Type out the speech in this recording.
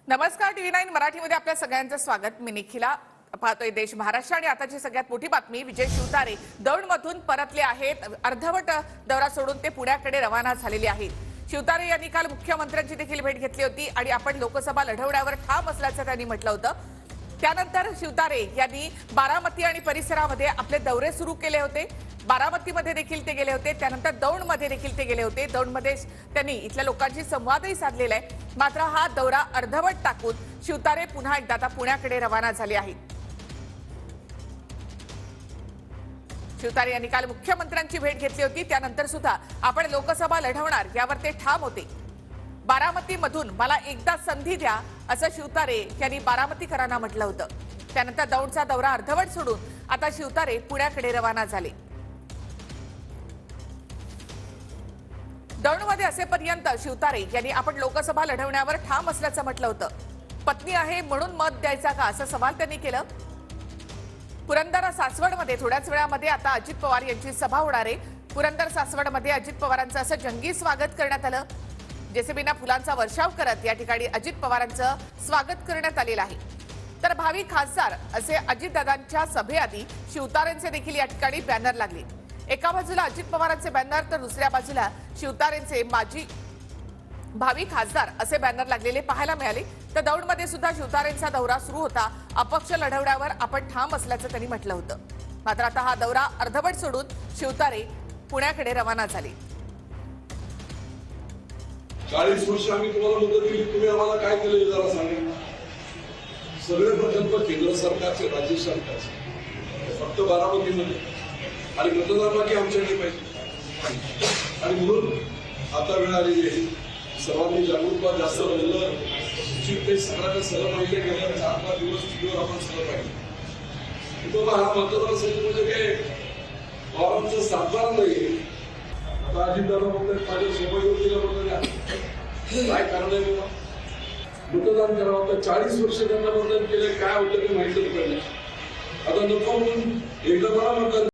नमस्कार, TV9 मराठीमध्ये आपल्या सगळ्यांचं स्वागत। मी निखिला। पाहतोय देश महाराष्ट्र आणि आताची सगळ्यात मोठी बातमी, विजय शिवतारे दौंडमधून परतले आहेत। अर्धवट दौरा सोडून ते पुण्याकडे रवाना झालेले आहेत। शिवतारे यांनी काल मुख्यमंत्र्यांची देखील भेट घेतली होती आणि आपण लोकसभा लढवण्यावर ठाम असल्याचं त्यांनी म्हटलं होतं। त्यानंतर शिवतारे यांनी बारामती आणि परिसरामध्ये आपले दौरे सुरू केले होते। बारामतीमध्ये देखील ते गेले होते, त्यानंतर दौंडमध्ये देखील ते गेले होते। दौंडमध्ये त्यांनी इथल्या लोकांशी संवादही साधलेला आहे। मात्र हा दौरा अर्धवट टाकून शिवतारे पुन्हा एकदा आता पुण्याकडे रवाना झाले आहेत। शिवतारे यांनी काल मुख्यमंत्र्यांची भेट घेतली होती, त्यानंतर सुद्धा आपण लोकसभा लढवणार यावर ते ठाम होते। बारामतीमधून मला एकदा संधी द्या असं शिवतारे यांनी बारामतीकरांना म्हटलं होतं। त्यानंतर दौंडचा दौरा अर्धवट सोडून आता शिवतारे पुण्याकडे रवाना झाले। दौंडमध्ये असेपर्यंत शिवतारे यांनी आपण लोकसभा लढवण्यावर ठाम असल्याचं म्हटलं होतं। पत्नी आहे म्हणून मत द्यायचा का असा सवाल त्यांनी केला। पुरंदर सासवडमध्ये थोड्याच वेळामध्ये आता अजित पवार यांची सभा होणार आहे। पुरंदर सासवडमध्ये अजित पवारांचं असं जंगी स्वागत करण्यात आलं। जेसीबीना फुलांचा वर्षाव करत या ठिकाणी अजित पवारांचं स्वागत करण्यात आलेलं आहे। तर भावी खासदार असे अजितदादांच्या सभेआधी शिवतारेंचे देखील या ठिकाणी बॅनर लागले। एका बाजूला अजित पवारांचे बॅनर तर दुसऱ्या बाजूला शिवतारेंचे माजी भावी खासदार असे बॅनर लागलेले पाहायला मिळाले। तर दौंडमध्ये सुद्धा शिवतारेंचा दौरा सुरू होता। अपक्ष लढवण्यावर आपण ठाम असल्याचं त्यांनी म्हटलं होतं। मात्र आता हा दौरा अर्धवट सोडून शिवतारे पुण्याकडे रवाना झाले। 40 वर्ष आम्ही तुम्हाला मदत केली, तुम्ही आम्हाला काय केलं जरा सांगा। सगळे प्रकल्प केंद्र सरकारचे, राज्य सरकारचे, फक्त बारामतीमध्ये आणि मतदार बाकी आमच्याकडे पाहिजे। आणि म्हणून आता वेळ आलेली आहे, सर्वांनी जागरूकता जास्त राहिलं ते सगळ्यांना सगळं पाहिजे। गेल्या 4-5 दिवस टीव्हीवर आपण सगळं पाहिजे। तो हा मतदारसंघ म्हणजे काय पवारांचं सातबार नाही। आता अजितदादा म्हणतात माझ्या सोबत काय कारण आहे बाबा, मतदान करावं होतं। 40 वर्ष त्यांना मतदान केलं, काय होतं ते माहिती पडलं। आता नको म्हणून एकदा मला मतदान